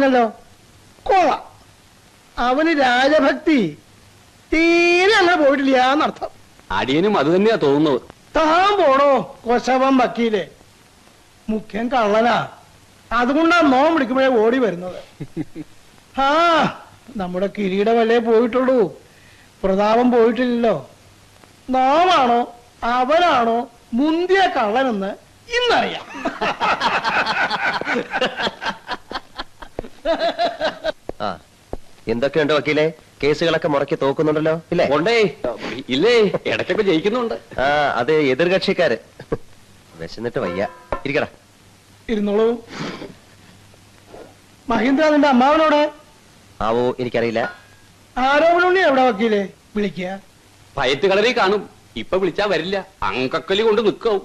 പറഞ്ഞല്ലോ, കൊള്ളാം. അവന് രാജഭക്തി തീരെ അങ്ങനെ പോയിട്ടില്ല എന്നർത്ഥം. അടിയനും അത് തന്നെയാ തോന്നുന്നത്. താൻ പോണോ കൊശവൻ വക്കീലെ, മുഖ്യൻ കള്ളനാ. അതുകൊണ്ടാ നോം വിളിക്കുമ്പോഴേ ഓടി വരുന്നത്. ആ നമ്മുടെ കിരീടമല്ലേ പോയിട്ടുള്ളൂ, പ്രതാപം പോയിട്ടില്ലല്ലോ. നോമാണോ അവനാണോ മുന്തിയ കള്ളനെന്ന് ഇന്നറിയാം. എന്തൊക്കെയുണ്ട് വക്കീലെ? കേസുകളൊക്കെ മുറക്കി തോക്കുന്നുണ്ടല്ലോ ഇല്ലേ? ഉണ്ടേ, ഇല്ലേ, ഇടയ്ക്കൊക്കെ ജയിക്കുന്നുണ്ട്. അത് എതിർകക്ഷിക്കാര്. വിശന്നിട്ട് വയ്യ, ഇരിക്കട. ഇരുന്നോളൂ. മഹീന്ദ്ര, നിന്റെ അമ്മാവനോടെ? ആവോ, എനിക്കറിയില്ല. ആരോപണി എവിടെ വക്കീലെ? വിളിക്കുക. പയറ്റ് കളരി കാണും. ഇപ്പൊ വിളിച്ചാ വരില്ല, അങ്കക്കലി കൊണ്ട് നിൽക്കാവും.